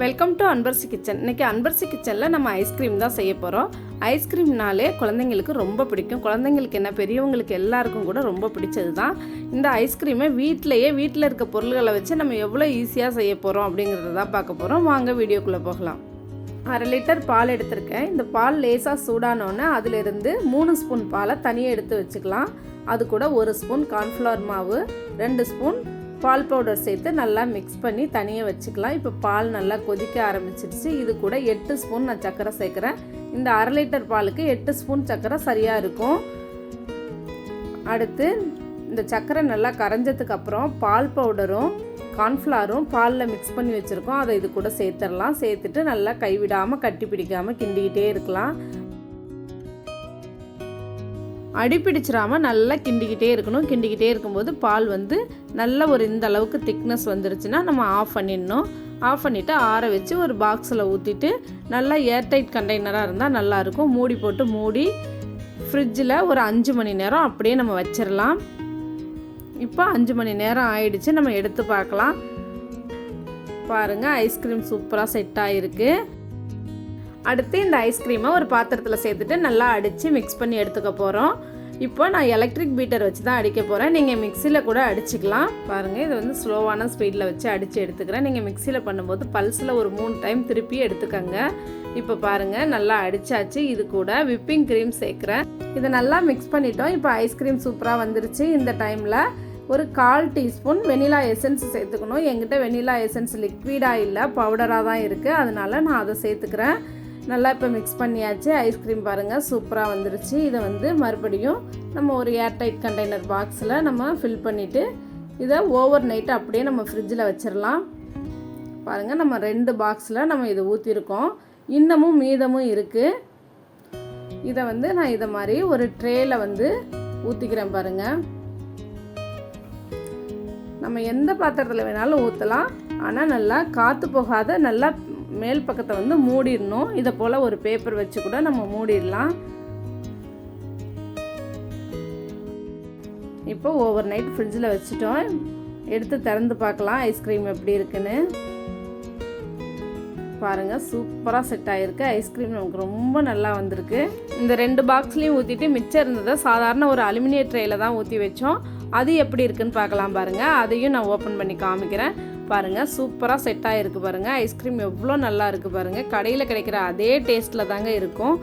Welcome to Anbarasi kitchen. இன்றைக்கி அன்பரசி கிச்சனில் நம்ம ஐஸ்கிரீம் தான் செய்ய போகிறோம். ஐஸ்கிரீம்னாலே குழந்தைங்களுக்கு ரொம்ப பிடிக்கும். குழந்தைங்களுக்கு என்ன, பெரியவங்களுக்கு எல்லாருக்கும் கூட ரொம்ப பிடிச்சது தான். இந்த ஐஸ்கிரீமை வீட்டில் இருக்க பொருள்களை வச்சு நம்ம எவ்வளோ ஈஸியாக செய்ய போகிறோம் அப்படிங்கிறத தான் பார்க்க போகிறோம். வாங்க வீடியோக்குள்ளே போகலாம். 1/2 லிட்டர் பால் எடுத்திருக்கேன். இந்த பால் லேசாக சூடானோன்னே அதிலிருந்து 3 ஸ்பூன் பாலை தனியாக எடுத்து வச்சுக்கலாம். அது கூட 1 ஸ்பூன் கார்ன்ஃப்ளவர் மாவு, 2 ஸ்பூன் பால் பவுடர் சேர்த்து நல்லா மிக்ஸ் பண்ணி தனியாக வச்சுக்கலாம். இப்போ பால் நல்லா கொதிக்க ஆரம்பிச்சிடுச்சு. இது கூட 8 ஸ்பூன் நான் சர்க்கரை சேர்க்குறேன். இந்த 1/2 லிட்டர் பாலுக்கு 8 ஸ்பூன் சர்க்கரை சரியாக இருக்கும். அடுத்து இந்த சர்க்கரை நல்லா கரைஞ்சதுக்கு அப்புறம் பால் பவுடரும் கார்ன்ஃப்ளவரும் பாலில் மிக்ஸ் பண்ணி வச்சுருக்கோம். அதை இது கூட சேர்த்துடலாம். சேர்த்துட்டு நல்லா கைவிடாமல் கட்டி பிடிக்காமல் கிண்டிக்கிட்டே இருக்கலாம். அடிப்பிடிச்சிடாமல் நல்லா கிண்டிக்கிட்டே இருக்கணும். கிண்டிக்கிட்டே இருக்கும்போது பால் நல்ல ஒரு இந்த அளவுக்கு திக்னஸ் வந்துருச்சுன்னா நம்ம ஆஃப் பண்ணிடணும். ஆஃப் பண்ணிவிட்டு ஆற வச்சு ஒரு பாக்ஸில் ஊற்றிட்டு நல்லா ஏர்டைட் கண்டெய்னராக இருந்தால் நல்லாயிருக்கும். மூடி போட்டு மூடி ஃப்ரிட்ஜில் ஒரு 5 மணி நேரம் அப்படியே நம்ம வச்சிடலாம். இப்போ 5 மணி நேரம் ஆயிடுச்சு. நம்ம எடுத்து பார்க்கலாம். பாருங்கள், ஐஸ்கிரீம் சூப்பராக செட் ஆகிருக்கு. அடுத்து இந்த ஐஸ்கிரீமை ஒரு பாத்திரத்தில் சேர்த்துட்டு நல்லா அடித்து மிக்ஸ் பண்ணி எடுத்துக்க போகிறோம். இப்போ நான் எலக்ட்ரிக் பீட்டர் வச்சு தான் அடிக்க போகிறேன். நீங்கள் மிக்சியில் கூட அடிச்சுக்கலாம். பாருங்கள், இது ஸ்லோவான ஸ்பீடில் வச்சு அடித்து எடுத்துக்கிறேன். நீங்கள் மிக்சியில் பண்ணும்போது பல்ஸில் ஒரு 3 டைம் திருப்பி எடுத்துக்கோங்க. இப்போ பாருங்கள், நல்லா அடித்தாச்சு. இது கூட விப்பிங் க்ரீம் சேர்க்குறேன். இதை நல்லா மிக்ஸ் பண்ணிட்டோம். இப்போ ஐஸ்கிரீம் சூப்பராக வந்துருச்சு. இந்த டைமில் ஒரு 1/4 டீஸ்பூன் வெனிலா எசன்ஸ் சேர்த்துக்கணும். என்கிட்ட வெனிலா எசன்ஸ் லிக்விடாக இல்லை, பவுடராக தான் இருக்குது. அதனால் நான் அதை சேர்த்துக்கிறேன். நல்லா இப்போ மிக்ஸ் பண்ணியாச்சு. ஐஸ்கிரீம் பாருங்கள் சூப்பராக வந்துருச்சு. இதை மறுபடியும் நம்ம ஒரு ஏர்டைட் கண்டெய்னர் பாக்ஸில் நம்ம ஃபில் பண்ணிவிட்டு இதை ஓவர் நைட்டு அப்படியே நம்ம ஃப்ரிட்ஜில் வச்சிடலாம். பாருங்கள், நம்ம 2 பாக்ஸில் நம்ம இதை ஊற்றிருக்கோம். இன்னமும் மீதமும் இருக்குது. இதை நான் இதை மாதிரி ஒரு ட்ரேயில் ஊற்றிக்கிறேன். பாருங்கள், நம்ம எந்த பாத்திரத்தில் வேணாலும் ஊற்றலாம். ஆனால் நல்லா காற்று போகாத நல்லா மேல் பக்கத்தை மூடிடணும். இதை போல் ஒரு பேப்பர் வச்சு கூட நம்ம மூடிடலாம். இப்போ ஓவர் நைட் ஃப்ரிட்ஜில் வச்சுட்டோம். எடுத்து திறந்து பார்க்கலாம் ஐஸ்கிரீம் எப்படி இருக்குன்னு. பாருங்கள், சூப்பராக செட் ஆகிருக்கு. ஐஸ்கிரீம் நமக்கு ரொம்ப நல்லா வந்திருக்கு. இந்த 2 பாக்ஸ்லேயும் ஊற்றிட்டு மிச்சம் இருந்ததை சாதாரண ஒரு அலுமினிய ட்ரேயில் தான் ஊற்றி வச்சோம். அது எப்படி இருக்குன்னு பார்க்கலாம். பாருங்கள், அதையும் நான் ஓப்பன் பண்ணி காமிக்கிறேன். பாருங்கள், சூப்பராக செட் ஆகிருக்கு. பாருங்கள், ஐஸ்கிரீம் எவ்வளோ நல்லா இருக்குது. பாருங்கள், கடையில் கிடைக்கிற அதே டேஸ்ட்டில் தாங்க இருக்கும்.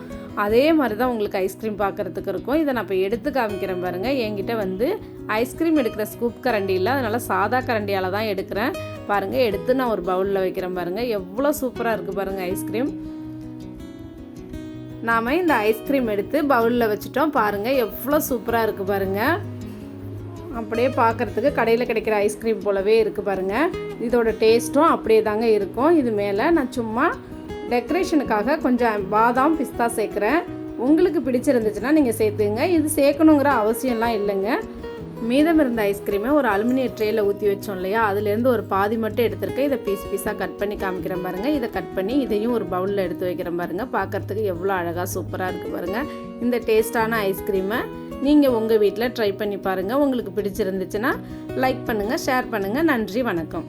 அதே மாதிரி தான் உங்களுக்கு ஐஸ்கிரீம் பார்க்குறதுக்கு இருக்கும். இதை நான் இப்போ எடுத்து காமிக்கிறேன். பாருங்கள், என்கிட்ட ஐஸ்கிரீம் எடுக்கிற ஸ்கூப் கரண்டி இல்லை, அதனால் சாதா கரண்டியால் தான் எடுக்கிறேன். பாருங்கள், எடுத்து நான் ஒரு பவுலில் வைக்கிறேன். பாருங்கள், எவ்வளோ சூப்பராக இருக்குது. பாருங்கள், ஐஸ்கிரீம் நாம் இந்த ஐஸ்கிரீம் எடுத்து பவுலில் வச்சுட்டோம். பாருங்கள், எவ்வளோ சூப்பராக இருக்குது. பாருங்கள், அப்படியே பார்க்குறதுக்கு கடையில் கிடைக்கிற ஐஸ்கிரீம் போலவே இருக்குது. பாருங்கள், இதோட டேஸ்ட்டும் அப்படியே தாங்க இருக்கும். இது மேலே நான் சும்மா டெக்கரேஷனுக்காக கொஞ்சம் பாதாம் பிஸ்தா சேர்க்குறேன். உங்களுக்கு பிடிச்சிருந்துச்சுன்னா நீங்கள் சேர்த்துங்க. இது சேர்க்கணுங்கிற அவசியம்லாம் இல்லைங்க. மீதம் இருந்த ஐஸ்கிரீமை ஒரு அலுமினிய ட்ரேயில் ஊற்றி வச்சோம் இல்லையா, அதுலேருந்து ஒரு பாதி மட்டும் எடுத்துருக்கேன். இதை பீஸாக கட் பண்ணி காமிக்கிறேன். பாருங்கள், இதை கட் பண்ணி இதையும் ஒரு பவுலில் எடுத்து வைக்கிறேன். பாருங்கள், பார்க்குறதுக்கு எவ்வளோ அழகாக சூப்பராக இருக்குது. பாருங்கள், இந்த டேஸ்டான ஐஸ்கிரீமை நீங்கள் உங்கள் வீட்டில் ட்ரை பண்ணி பாருங்கள். உங்களுக்கு பிடிச்சிருந்துச்சுன்னா லைக் பண்ணுங்கள், ஷேர் பண்ணுங்கள். நன்றி, வணக்கம்.